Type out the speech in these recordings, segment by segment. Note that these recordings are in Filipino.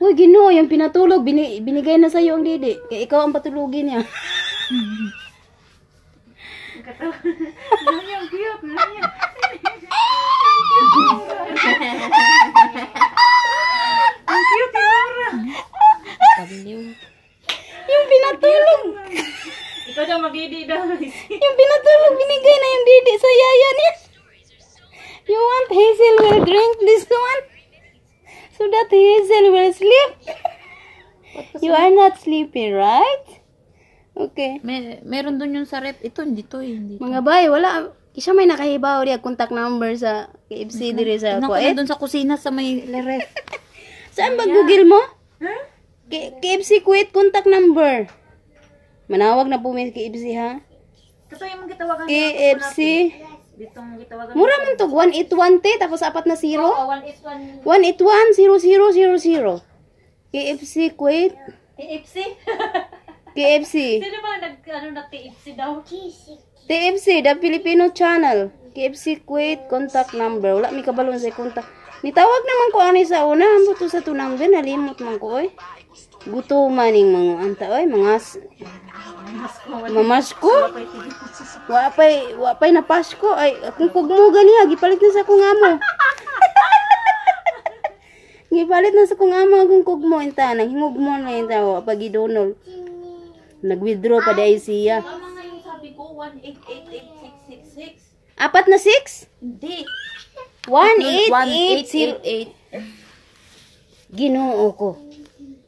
Uy, Ginoo, yung pinatulog, binigay na sa'yo ang didi. Kaya ikaw ang patulugin niya. Ang cute. Ang cute, Laura. Yung pinatulog. Ikaw daw magidi daw. Yung pinatulog, binigay na yung didi sa yaya niya. You want Hazel will drink this one? So that Hazel will sleep? You are not sleepy, right? Okay. Meron dun yung sa rep. Ito, hindi to. Hindi. Mga bay, wala. Isa may nakahibaw diya contact number sa KFC diri sa Tingnan ko Kuwait. na dun sa kusina sa may rep. Saan ba Google mo? KFC Kuwait contact number. Manawag na po may KFC ha. Kato yung gitawagan KFC. Ditong gitawagan. Mura man to 1810 tapos apat na zero. Oh, 181. 1810000. KFC Kuwait. TFC? KFC. Sino ba na TFC daw? TFC, the Filipino channel. KFC Kuwait contact number. Wala mi kabalon sa contact. Nitawag naman ko ani sa una, buto sa tunang ben nalimot man ko oy. Guto maning mga anta oy, mga mamasko. Wa pay na Pasko ay akong kugmo ganiya gipalit na sa akong amo. Gipalit na sa akong amo akong kugmo inta nang himugmo na inta wa pagidonol. Nag-withdraw pa dai siya. Tama nga yung sabi ko, 1888666. Apat na 6? Hindi. 1880. Ginoo ko.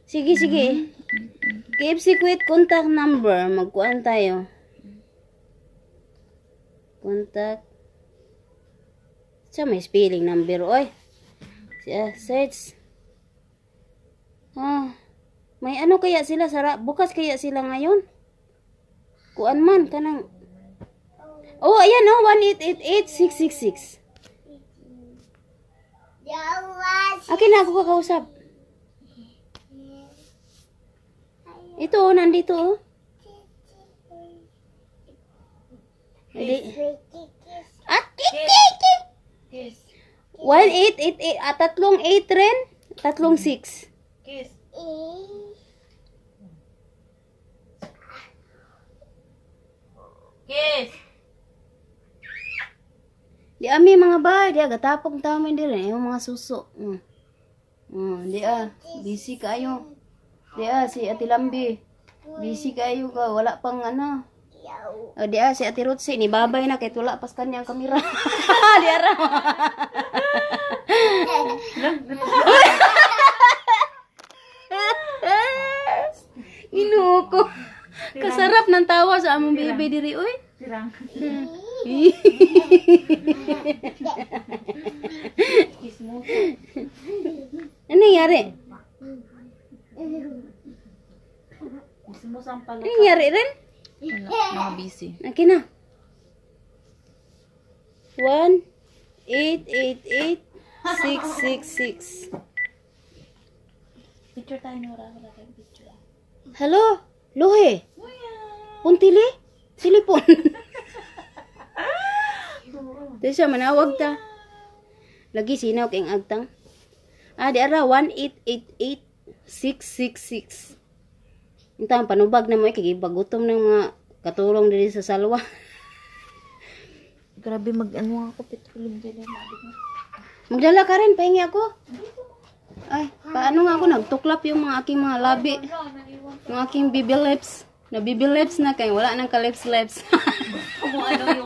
Sige, sige. KFC Kuwait contact number. Magkuhan tayo. Contact. Sa may spelling number, oy. Search. May ano kaya sila? Bukas kaya sila ngayon? Kuan man, kanang... Oh, ayan, 1888666. Akin na ako kakausap. Ito, nandito, oh. At, 1888, tatlong 8 rin, tatlong 6. Kiss. Kiss. Di ami mga bahay, di gatapong tamin dire yung mga suso. Di busy kayo. Di si Ate Lambi. Busy kayo ka, wala pang ano. Di si Ate Rutsi, ni babay na kahit wala pas kanya ang kamera. Di ara. Ginoo ko. Kasarap ng tawa sa among baby diri oy. Tirang. Kiss mo. Ano nangyari? Kiss mo sa Ano nangyari rin? Mga busy. Akin na. 1888666. Picture tayo, Nora. Wala tayong picture. Hello? Lohe? Puntili? Silipon? Dito siya, manawag ta. Lagi sinaw kayong agtang. Di ara, 1888666. Intang panubag na mo, kagibagutom ng mga katulong diri sa salwa. Grabe mag-ano ako, petrolong dyan. Magdala ka rin, pahingi ako. Ay, paano nga ako nagtuklap yung mga aking mga labi. Yung aking bibi lips. Na bibi lips na kayo, wala nang ka-lips-lips. Kung ano yung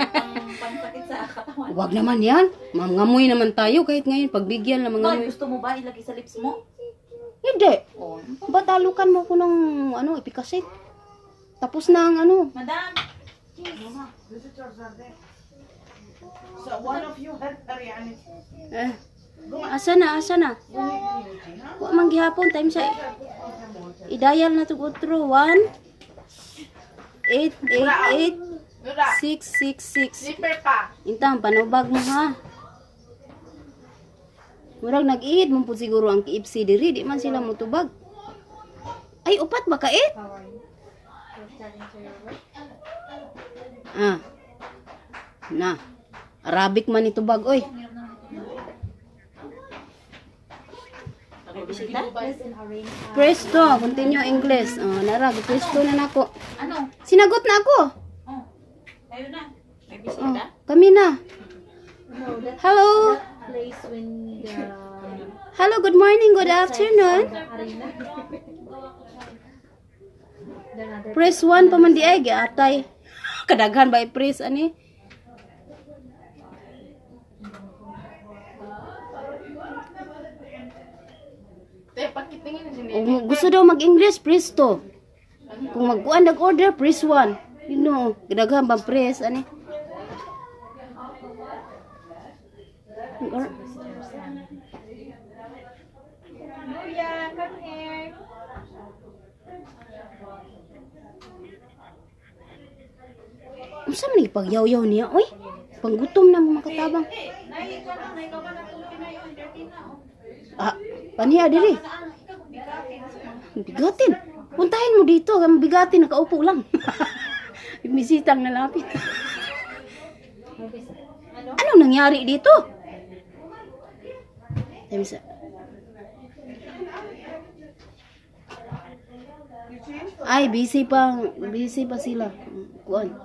pansakit sa katawan. Huwag naman yan. Ngamoy naman tayo kahit ngayon. Pagbigyan naman Ay, ngamoy. gusto mo ba ilagay sa lips mo? Hindi. Oh. Ba't talukan mo ko ng epikasit? Tapos na ang ano. Madam! So one of you had biryani. Asa na? Huwag mang gihapon. Time sa i-dial na to go through. 1888666. Zipper pa. Intang, panubag mo ha. Murag nag-iid mo po siguro ang KFC diri. Di man sila mutubag. Ay, upat ba kait? Na. Arabic man itubag, oy. Presto, continue English. Oh, nara, presto na nako. Ano? Sinagot na ako. Oh. Ayun na. May Oh, bisita? kami na. Hello. Place when the Hello, good morning, good afternoon. Press 1 pa man di ay giatay. Kadaghan ba i-press ani? Kung gusto daw mag-English, press 2. Kung magkuan nag-order, press 1. You know, kadaghan ba press ani? Unsa man ni pagyaw-yaw niya, oy? Panggutom na mga katabang. Ah, paniya diri. Bigatin. Puntahin mo dito, kay bigatin nakaupo lang. Bisitang nalapit. Ano nangyari dito? Temsa. Ay, busy pa sila. Kuan.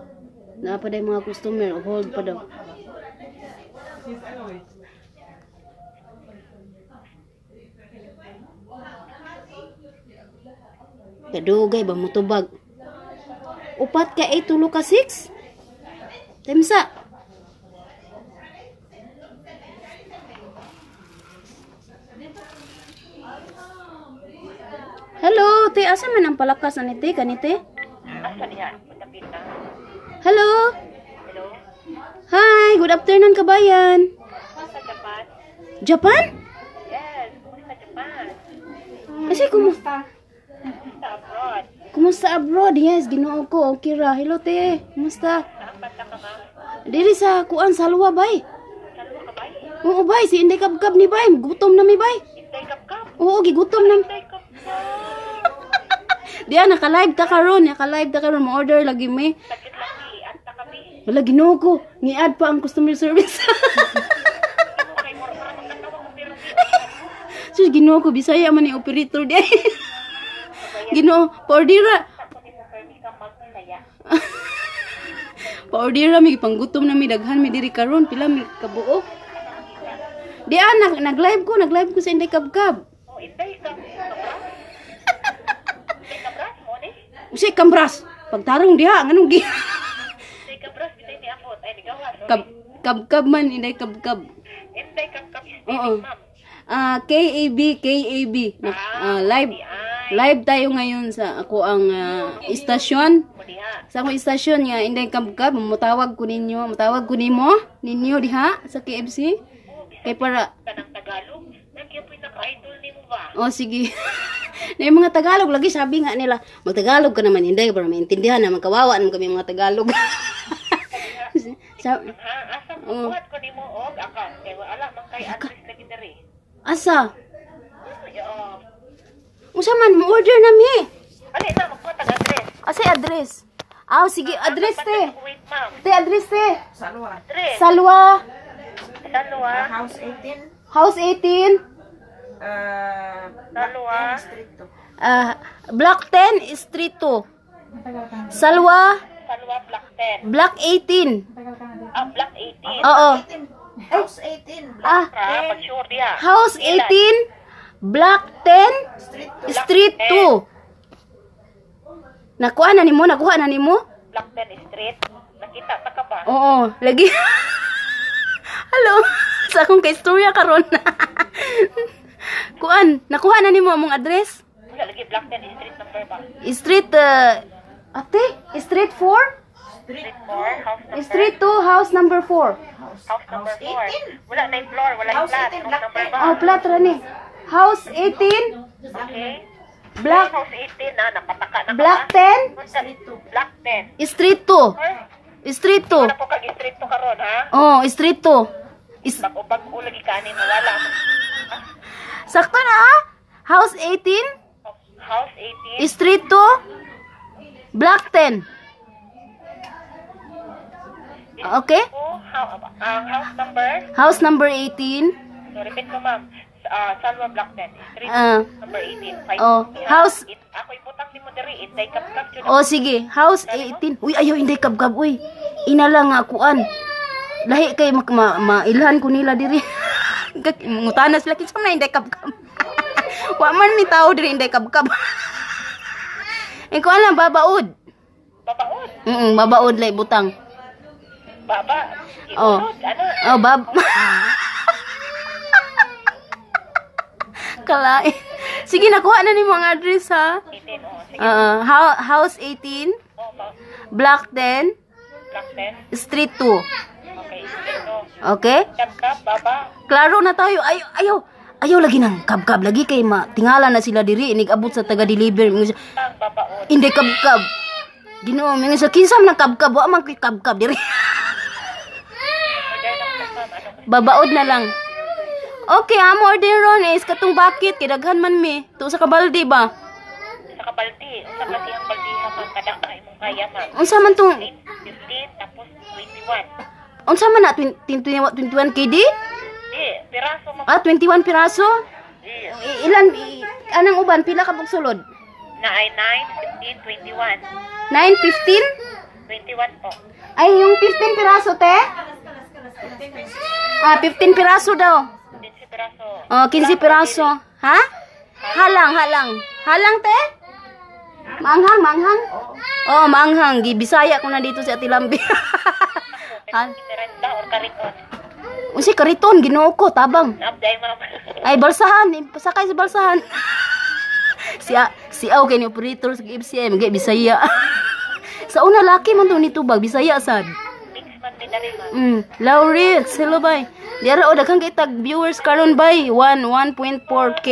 Napa day mga customer, hold pa daw. Kadugay ba mo tubag? Upat ka 8 tulo ka 6? Temsa. Hello, te asa man ang palakas ani te kanite? Asa niya? Patapit na. Hello. Hello? Hi, good afternoon kabayan. Sa Japan? Japan? Yes. Kumusta Japan? Kasi kumusta? Sa abroad. Kumusta abroad? Yes, Ginoo ko. Okay ra. Hello te. Kumusta? Saan banda ka ma'am? Diri sa kuan Salwa bay. Salwa ka ba? Oo bay, si Inday Kabkab ni bay. Gutom na mi bay. Inday kap-kap? Oo, gigutom na. Inday kap-kap? Diya naka-live ta karon, mo order lagi mi. Sakit lagi. At kami. Wala Ginoo ko. Ngiad pa ang customer service. Ano kay mo para magkatawa ko pero Sus Ginoo ko Bisaya man ni operator di. Ginoo, paordira. ako ni sa service ka magsaya. Paordira mi panggutom na mi daghan mi diri karon pila mi kabuok. Di nag-live ko sa Inday Kabkab. Oh, Inday kap-kap? Inday kabras mo ni? Usi kambras. Pagtarong diha nganong gi. Inday kabras bitay ni ako. Ay nigawa. Kabkab man Inday Kabkab. Inday kap-kap is Oo. ma'am. KAB. Live tayo ngayon sa ako ang istasyon. Mo diha. Sa akong istasyon nga Inday Kabkab, mutawag ko nimo ninyo diha sa KFC. Kay para Kanang Tagalog. Nagyapoy na ka-idol ni mo ba? oh sige. Na yung mga Tagalog lagi sabi nga nila, mag-Tagalog ka naman Inday para maintindihan naman kawawa naman kami mga Tagalog. Sa, Ha? Asa Oo. buhat ko ni mo og account. Kaya wala man kay address lagi diri. asa? Oo. Unsa man mo order nami? Ali na magbuhat ang address. Asay address? Ah, sige, address te. Wait, ma'am. Te, address te. Salwa. Address. Salwa, Salwa. House 18. House 18, Salwa. Street 2. Block 10, Street 2. Salwa, Salwa Block 10. Block 18. Block 18. Oo. House 18. Ah, Pag sure diha. House 18, Block 10, Street 2. Nakuha na nimo? Block 10 Street. Nakita ta ka ba? Oo, lagi. Hello. Sa akong kaistorya karon. Kuan, nakuha na nimo among address? Wala lagi Block 10 Street number ba? Street ate, Street 4? Street 4, house number. Street 2, house number 4. House number 4. Wala na yung floor, wala yung House flat. 18, House Block number 10. ba? Oh, plat ra ni. House 18, Okay. Block House 18 na, napataka na ka Block ba? 10, Block 10. Street 2. Or, Street 2. wala po kag-street to karon ha? Oh, Street 2. Bag-ubag ko lagi kanin mo, wala. Sakto na ha? House 18, House 18. Street 2, Block 10. Okay? House number. House number 18, So, repeat ko, ma'am. Salwa Black Den. Street Ah. number 18. Oh, house. Ako ibutang ni mo diri. Inday kapkap yun. Oh, sige. House 18. Uy, ayaw, hindi kabgab. Uy, ina lang nga kuan. Lahi kay mailhan ko nila diri. Ngutanas laki sa na hindi kabgab. Wa man mi tao diri hindi kabgab. Kuan lang, babaod. Babaon. Babaod lay butang. Baba. Oh. Iulod. Ano? Oh, Kalain. Sige, nakuha na ni mga address ha. 18. Oh, sige. House 18, Oh, Block 10, Black Den. Street 2. Okay. Ito. Okay? Kapkap. Baba. Klaro na tayo. Ayaw lagi ng kabkab lagi kay tingala na sila diri inig abot sa taga-deliver. Ang babaon. Hindi kabkab. Ginoo, mingon sa kinsa man kabkab, wa man koy kabkab diri. Order lang sa ma'am. Ano? Babaod na lang. Okay, amo order ron is katong bakit kay daghan man mi. Tu sa kabaldi ba? Sa kabaldi. Sa kasi ang baldihan ma'am. Kadang ka imong kaya ma'am. Unsa man tong 15 tapos 21. unsa man na 21 KD? Di. Piraso ma'am. 21 piraso? Di. Anang uban pila ka sulod? Na ay 9, 15, 21. 9, 15? 21 po. Ay, yung 15 piraso, te? 15 piraso daw. 15 piraso. Oh, 15 piraso. Ha? Halang. Halang, te? Manghang. Oh, manghang. Bisaya ko na dito sa Atilambi. Renta or kariton. Unsi kariton, ginoo ko, tabang. Abday ma'am. Ay, balsahan. Pasakay sa balsahan. Si Aw kay ni operator sa FCM, gay Bisaya. Sa una laki man to ni tubag, Bisaya sad. Mix man din na rin ma'am. Laureate, hello bay. Diara o daghang kitag viewers karon bay. 1.4k.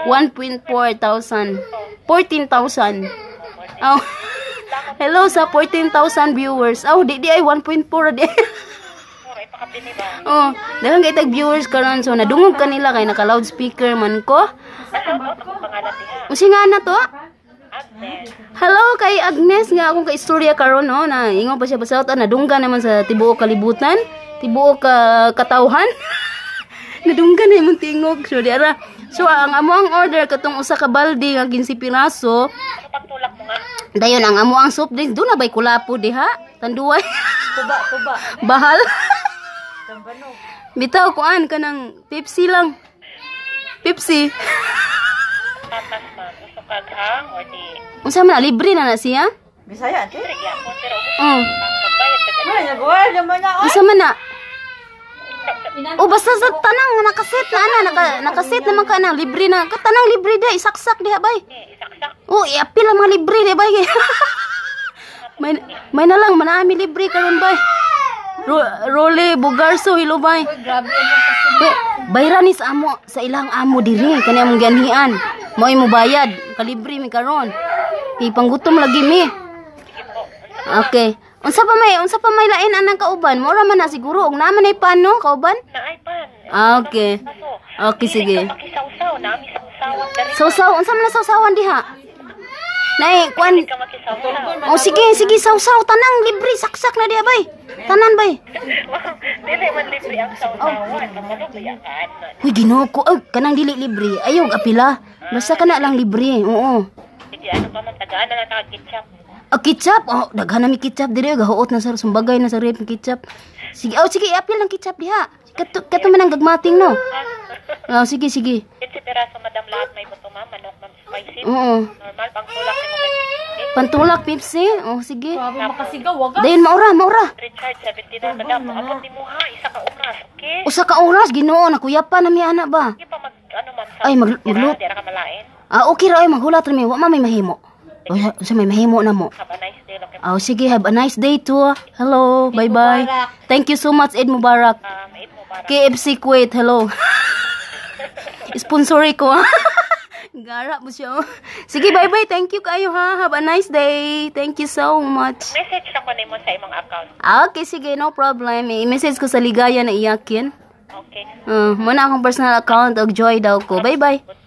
1.4 thousand. 14,000. Oh. Hello sa 14,000 viewers. Oh, di ay 1.4 di. Ay pakapini ba? Oh, daghang kitag viewers karon so nadungog kanila kay naka loudspeaker man ko. Ano ko pangalan niya? Unsi nga na to? Agnes. Hello kay Agnes nga akong kaistorya karon no na ingon pa siya basot nadunggan naman sa tibuok kalibutan, tibuok katawhan. Nadunggan na imong tingog so diara. So ang amo ang order katong usa ka balde nga 15 piraso. Ano pagtulak mo nga? Dayon ang amo ang soft drinks do na bay kulapo diha. Tanduay. Kuba. Bahal. Tambanog. Bitaw kuan kanang Pepsi lang. Pepsi. Patas ma'am. Gusto kaghang or di? Unsa man libre na siya? Bisaya, ate? Sige ako. Pero Oh. ang magbayad ka Ay, nagawa naman na. Unsa man na? O basta sa tanang nakaset na nakaset naman ka na libre na. Tanang libre di isaksak diha bay. isaksak. Oh, iapil ang mga libre di bay. may na lang manami libre karon bay. Role Bugarso hilo bay. Grabe yung Bayranis amo sa ilang amo diri kani among ganhian. Mo imo bayad kalibre mi karon. Ipanggutom lagi mi. Okay. Unsa pa may lain anang kauban? Mura man na siguro og naman ay pano kauban? Naay pan. Okay. Okay sige. Makisaw-saw. Nami saw-sawan dari. Sausaw, unsa man na sausawan diha? Nay, kwan. Ka makisaw-saw. Oh sige, sausaw tanang libre saksak na diha bay. Tanan bay. Dili man libre ang saw-sawan. Namanok ba kan? Uy, Ginoo ko, kanang dili libre. Ayaw apila. Basta kana lang libre. Oo. Sige ano pa man tagaan na lang ketchup. Ketchup. Oh, daghan na mi ketchup diri gahuot na sa sumbagay na sa rep ketchup. Sige, sige, apil lang ketchup diha. Kato man ang gagmating no. Oh, sige. 15 piraso madam lahat may buto ma'am. Manok ma'am spicy. Oo. Normal pang tulak ni mo. Pantulak Pepsi. Oh, sige. Grabe makasigaw, wag. Dayon maura. Richard 79 madam. Abot ni mo ha isa ka oras. Okay? Usa ka oras Ginoo nakuyapan na mi ana ba? Hindi pa mag ano ma'am. Ay, magluto. Di ra ka malain. Okay ra ay maghulat ra mi. Wa man may mahimo. O sa may mahimo na mo. Have a nice day. Okay. Oh, sige, have a nice day too. Hello, bye-bye. Mubarak. Thank you so much, Eid Mubarak. Eid Mubarak. KFC Kuwait, hello. Sponsori ko, ha? Gara mo siya. Sige, bye-bye. Thank you kayo, ha? Have a nice day. Thank you so much. Message lang ko nimo sa imong account. Okay, sige, no problem. I-message ko sa ligaya na iyakin. Okay. Muna akong personal account og Joy daw ko. Bye-bye.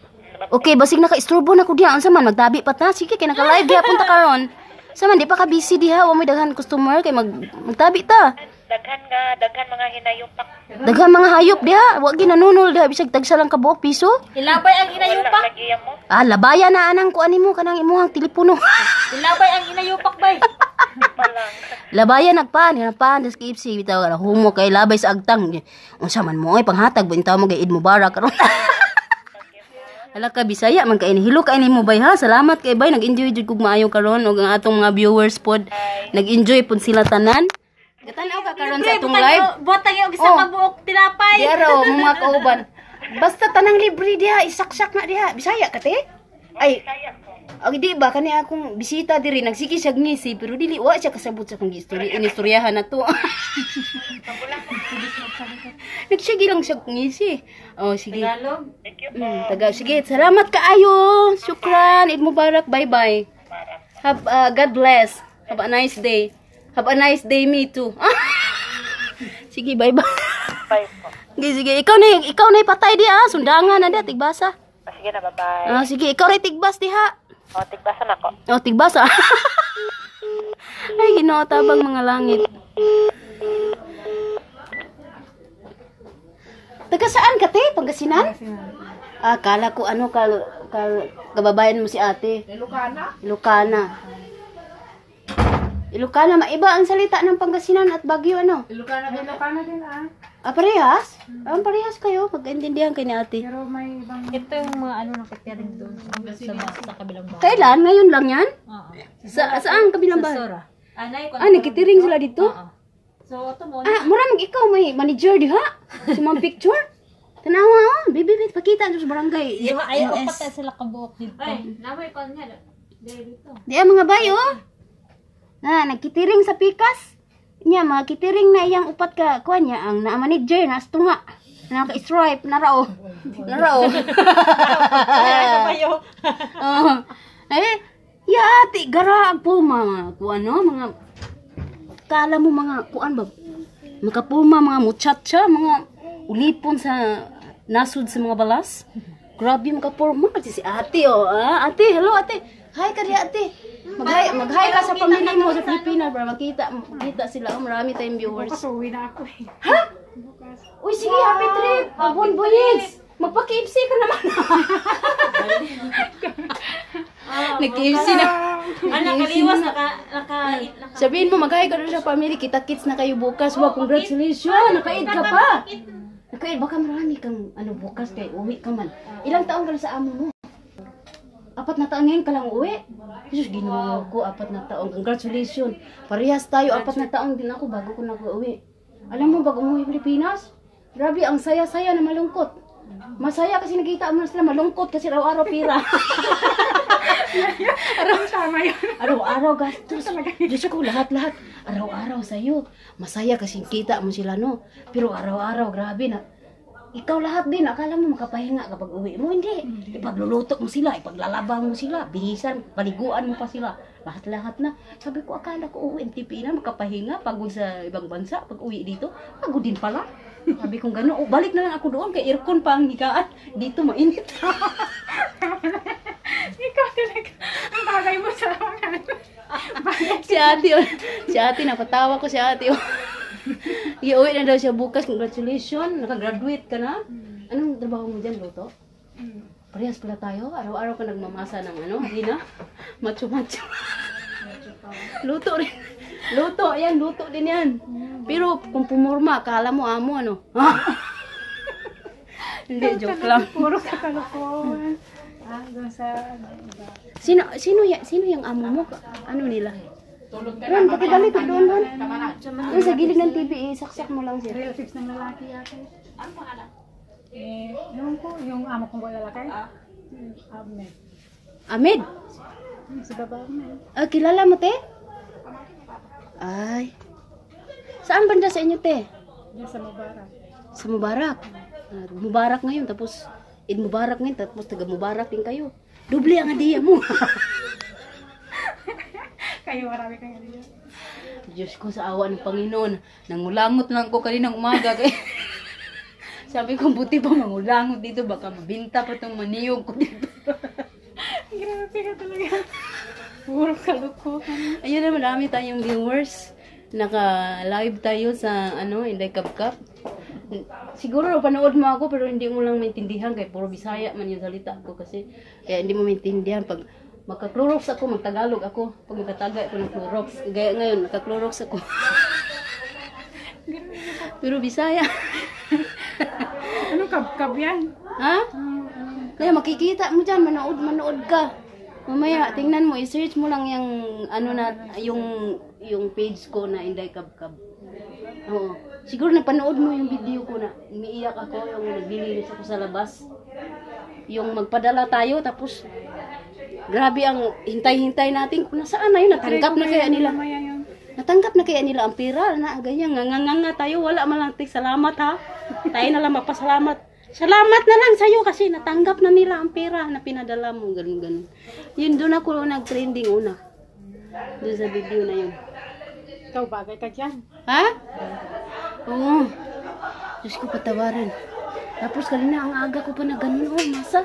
Okay, basig naka-isturbo na ko diha. Unsa man magtabi pa ta? Sige, kay naka-live gyapon ta karon. Sa man di pa ka busy diha, wa may daghan customer kay magtabi ta. daghan mga hinayupak. Daghang mga hayop diha, wa ginanunol diha bisag tagsa lang ka buok piso. Ilabay ang Wala inayupak. lagi yan mo. Ah, labayan na anang kuan nimo kanang imuhang telepono. Ilabay ang inayupak bay. Palang. Labayan nagpan, das KFC bitaw ka humo kay labay sa agtang. Unsa man mo ay panghatag bitaw mo kay Eid Mubarak karon. Hala ka Bisaya man kay hilo kay nimo bay ha. Salamat kay bay nag-enjoy jud kog maayo karon ug ang atong mga viewers pod nag-enjoy pod sila tanan. Gatanaw ka karon sa atong live. Botang yung isa Oh. ka buok tinapay. Di araw mga kauban. Basta tanang libre diha, isaksak na diha. Bisaya ka te? Ay, di ba kani akong bisita diri nagsige siya ngisi pero dili wa siya kasabot sa kong inistoryahan na to. Nagsige lang siya ngisi. Oh, sige. Tagalog. Sige, salamat kaayo. Syukran. Eid Mubarak. Bye-bye. Have God bless. Have a nice day. Have a nice day me too. Sige, bye-bye. Bye po. Sige, ikaw na patay di sundangan na di tigbasa. Sige na, bye-bye. Sige, ikaw ray tigbas diha. O, tigbasan ako. Oh, tigbasa. Ay, Ginoo tabang mga langit. Taga saan ka te? Pangasinan? Kala ko kababayan mo si ate. Ilocana. Ilocana, maiba ang salita ng Pangasinan at Baguio, ano? Ilocana din Parehas? Parehas kayo, pagkaintindihan kay ni ate. Pero may ibang... Ito yung mga nakatiring doon sa kabilang bahay. Kailan? Ngayon lang yan? Oo. Saan kabilang bahay? Sora. Anay ko. Nakitiring sila dito? So, ito mo. Mura ikaw may manager diha? Si mga picture? Tanawa, baby, pakita doon sa barangay. Ayaw ko patay sila kabuok dito. Ay, namoy ko niya. Dito. Di mga bayo. Nagkitiring sa pikas. Nya mga kitiring na iyang upat ka kuan niya ang na manager na astunga. Naka-stripe na rao. Na rao. Ayaw. Ya ati gara po mga kuan no, mga kala mo mga kuan ba? Mga puma, mga muchacha, mga ulipon sa nasud sa mga balas. Grabe mga porma kasi si ate Ate, hello ate. Hi ka di ate. Mag-hi ka sa pamilya mo sa Pilipinas para makita sila. Marami tayong viewers. Uwi na ako eh. Ha? Uy, sige, happy trip. Bon voyage. Magpa-KFC ka naman. Nag-KFC na. Nakaliwas, naka... Sabihin mo, mag-hi ka doon sa family. Kita-kits na kayo bukas. Wow, congratulations. Naka-eid ka pa. Naka-eid. Baka marami kang bukas kay uwi ka man. Ilang taon ka na sa amo mo? 4 na taon ngayon ka lang uwi. Jesus, Ginoo ko, 4 na taon. Congratulations. Parehas tayo, 4 na taon din ako bago ko nag-uwi. Alam mo, bago umuwi Pilipinas, grabe, ang saya-saya na malungkot. Masaya kasi nakita mo na sila malungkot kasi araw-araw pira. Araw-araw gastos. Diyos ko, lahat-lahat. Araw-araw sa'yo. Masaya kasi kita mo sila, no? Pero araw-araw, grabe na. Ikaw lahat din, akala mo makapahinga kapag uwi mo. Hindi. Ipagluluto mo sila, ipaglalabang mo sila, bihisan, paliguan mo pa sila. Lahat-lahat na. Sabi ko, akala ko uwi, NTP na, makapahinga, pagod sa ibang bansa, pag uwi dito. Pagod din pala. Sabi ko gano'n, balik na lang ako doon, kay aircon pa ang higaan. Dito mainit. Ikaw talaga. Ang bagay mo sa mga. Si ate, napatawa ko si ate. Iuwi na daw siya bukas. Congratulations, nakagraduate ka na. Anong trabaho mo dyan, Luto? Parehas pala tayo. Araw-araw ka nagmamasa ng harina. Macho-macho. Luto rin. Luto, yan, luto din yan. Pero kung pumurma, akala mo amo, ano? Hindi, joke lang. Puro sa kalokohan. Doon sa... Sino yung amo mo? Ano nila? Ron, pati galit doon. Doon sa gilid ng TV, saksak mo lang siya. Relatives ng lalaki yata. Ano pangalan? Yung amo kong lalaki. Ahmed. Ahmed? Si baba Ahmed. Kilala mo, te? Ay. Saan banda sa inyo, te? Diyan sa Mubarak. Sa Mubarak. Mubarak ngayon, tapos Eid Mubarak ngayon, tapos taga Mubarak din kayo. Doble ang hadiah mo. Kayo marami kang hadiah. Diyos ko, sa awa ng Panginoon, nangulangot lang ko kaninang umaga. Sabi ko, buti pa mangulangot dito, baka mabinta pa itong maniyog ko dito. Grabe ka talaga. Puro kalukuhan. Ayun na, marami tayong viewers naka-live tayo sa Inday Kapkap. Siguro panood mo ako pero hindi mo lang maintindihan kay puro Bisaya man yung salita ko kasi kaya hindi mo maintindihan pag magka-Clorox ako, magtagalog ako. Pag magkatagay ako ng Clorox. Gaya ngayon, magka-Clorox ako. Pero Bisaya. Ano kab yan? Ha? Kaya makikita mo dyan, manood ka. Mamaya, tingnan mo, i-search mo lang yung page ko na Inday Kapkap. Oo. Siguro napanood mo yung video ko na umiiyak ako, yung naglilinis ako sa labas. Yung magpadala tayo, tapos grabe ang hintay-hintay natin kung nasaan na yun, natanggap na kaya nila. Natanggap na kaya nila ang pera na ganyan, nganganga tayo, wala man lang salamat ha. Tayo na lang magpasalamat. Salamat na lang sa'yo kasi natanggap na nila ang pera na pinadala mo, ganun-ganun. Yun doon ako nag-trending una. Doon sa video na yun. Ikaw, bagay ka dyan. Ha? Oo. Diyos ko patawarin. Tapos kanina ang aga ko pa na ganun, masa.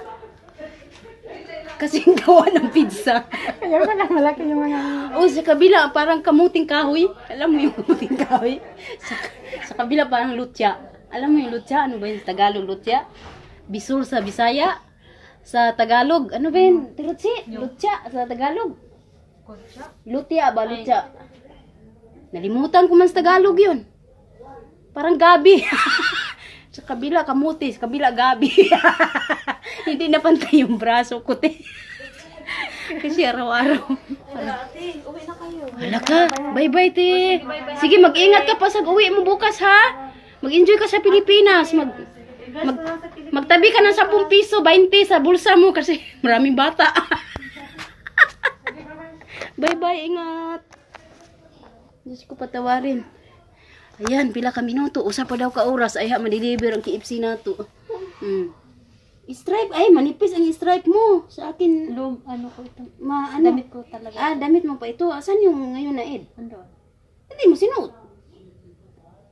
Kasi gawa ng pizza. Kaya pala malaki yung mga... Sa kabila, parang kamuting kahoy. Alam mo yung kamuting kahoy? Sa kabila, parang lutya. Alam mo yung lutya? Ano ba yung Tagalog lutya? Bisul sa Bisaya. Sa Tagalog, ano ba yun? Lutya sa Tagalog. Lutya ba? Lutya. Nalimutan ko man sa Tagalog yun. Parang gabi. Sa kabila, kamuti. Sa kabila, gabi. Hindi na pantay yung braso ko, te. Kasi araw-araw. Ate, uwi na kayo. Hala ka. Bye-bye, te. Sige, mag-ingat ka pa sa uwi mo bukas, ha? Mag-enjoy ka sa Pilipinas. Magtabi ka ng 10 piso, 20 sa bulsa mo kasi maraming bata. Bye-bye, ingat. Diyos ko patawarin. Ayan, pila ka minuto. Usa pa daw ka oras. Ay, ma-deliver ang KFC na to. Stripe. Ay, manipis ang stripe mo. Sa akin. Ano ko ito? Damit ko talaga. Damit mo pa ito. Asan yung ngayon na, Ed? Ano? Hindi mo sinuot.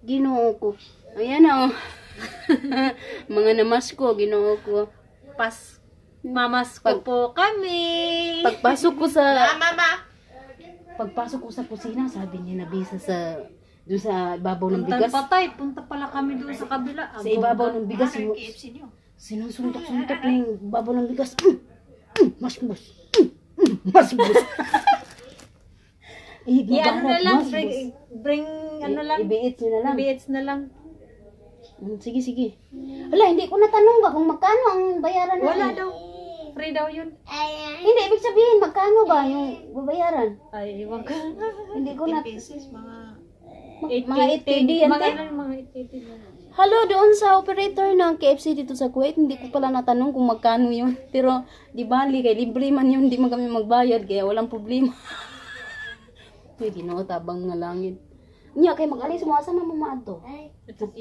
Ginoo ko. Ayan o. Mga namasko, ginoo ko. Mamasko po kami. Pagpasok ko sa... Pagpasok ko sa kusina, sabi niya nabisa sa... Doon sa ibabaw ng bigas. Punta pala kami doon sa kabila. Sa ibabaw ng bigas. KFC niyo. Sinusuntok-suntok na yung ibabaw ng bigas. Masbus. Masbus. Ano na lang, bring ano lang. Ibiits nyo na lang. Ibiits na lang. Sige, sige. Wala, hindi ko natanong ba kung magkano ang bayaran natin? Wala daw. Free daw yun. Hindi, ibig sabihin, magkano ba yung babayaran? Ay, iwan ka. Hindi ko na... Pieces, mga... Mga 880 yan, te? Mga 880. Hello, doon sa operator ng KFC dito sa Kuwait, hindi ko pala natanong kung magkano yun. Pero, di bali, kay libre man yun, hindi man kami magbayad, kaya walang problema. Uy, Ginoo, tabang nga langit. Nya, kay mag-alis mo, asa na mamaad to?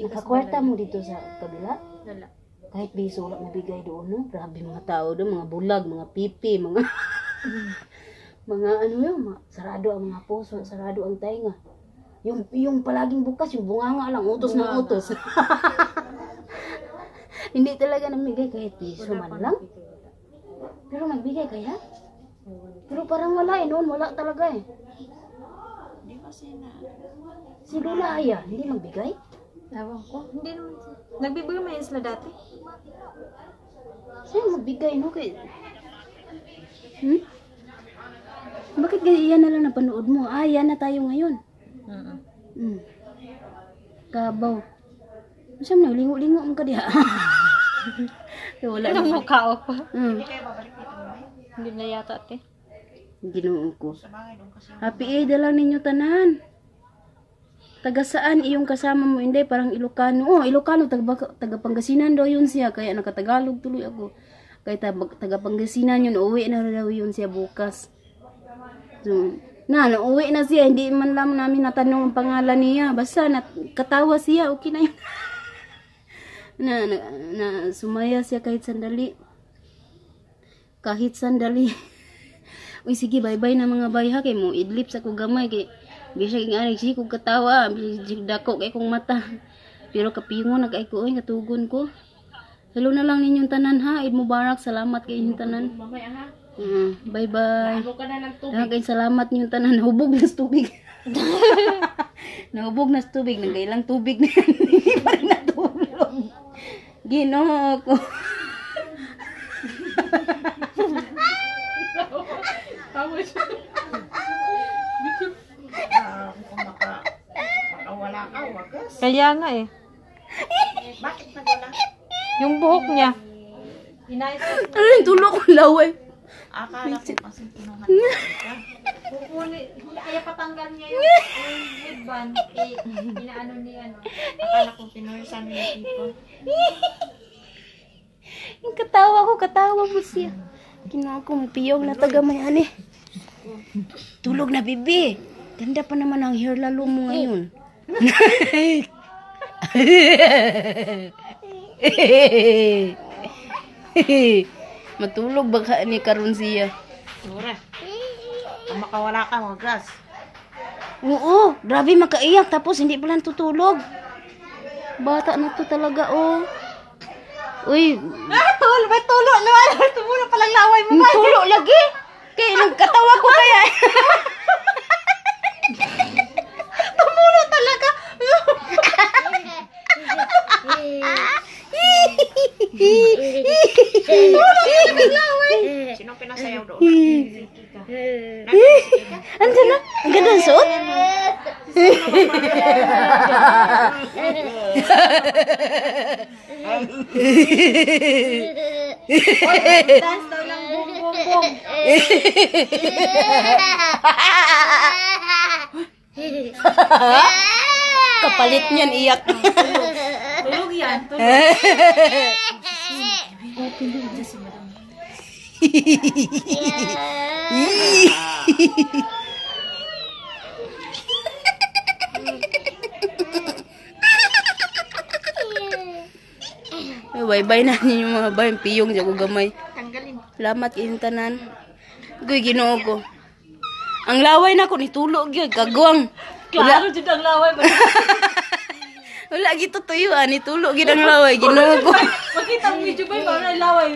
Nakakwarta mo dito sa kabila? Wala. Kahit biso wala mabigay doon, no? Grabe mga tao doon, mga bulag, mga pipi, mga... mga ano yun, sarado ang mga puso, sarado ang tainga. Yung palaging bukas, yung bunganga lang, utos ng utos. Hindi talaga namigay kahit piso man lang. Pero nagbigay kaya? Pero parang wala noon, wala talaga eh. Hindi kasi na... Si Lola Aya, hindi magbigay? Ewan ko. Hindi naman. Nagbibigay mo yun sila dati? Saan magbigay, no? Bakit yan na lang napanood mo? Yan na tayo ngayon. Kabaw. Masam na, lingo-lingo mo ka diha. Wala Anong mukha ko? Hindi na yata, ate. Ginoo ko. sa bagay doon kasi... Happy Eid lang ninyo tanan. Taga saan iyong kasama mo? Hindi, parang Ilocano. Ilocano, taga Pangasinan daw yun siya. Kaya nakatagalog tuloy ako. Kaya taga Pangasinan yun, uwi na daw yun siya bukas. So, nauwi na siya. Hindi man lang namin natanong ang pangalan niya. Basta katawa siya, okay na yun. na sumaya siya kahit sandali. Kahit sandali. Uy, sige, bye-bye na mga bay ha. Kay mo, idlip sa ko gamay. Kay bisa king ari si ko katawa, bisa dako kay kong mata. Pero kapingon nag-ay ko, katugon ko. Hello na lang ninyong tanan ha. Eid Mubarak, salamat kay inyong tanan. Bye-bye. Salamat ninyong tanan. Hubog na tubig. Naubog na sa tubig, nagailang tubig na yan. Hindi pa rin natulog. Ginoo ko. Kung makawala ka, wagas. Kaya nga eh. Bakit nagwala? Yung buhok niya. Inayos ko. Ano yung tulog ko laway? Akala ko kasi kinuha ka. Kukunin. Kaya patanggal niya yung headband. Inaano ni ano. Akala ko pinursan niya tipo. Yung katawa mo siya. Ginoo ko, may piyong na taga-may ani. Tulog na, bibi. Ganda pa naman ang hair lalo mo ngayon. Matulog baka ni karon siya. Sura. Kung makawala ka, wagas. Oo, grabe makaiyak tapos hindi pala tutulog. Bata na to talaga, oh. Uy, May tulo naman. Tumulo palang laway mo. tulo lagi. Kaya nagkatawa ko kaya. Tumulo talaga. Sino pinasayaw doon? Andiyan na, ang ganda ng suot. Dance daw lang boom boom boom. Kapalit niyan, iyak. Tulog yan. Tulog. Bye-bye na ninyo mga bayan. Piyong dyan ko gamay. Tanggalin. Salamat kayong tanan. Guy, ginoo ko. Ang laway na ko, nitulog yun. Kagwang. Klaro dyan ang laway. Wala gito tuyuan. Nitulog yun ang laway. Ginoo ko. Makita ang video ba yung laway?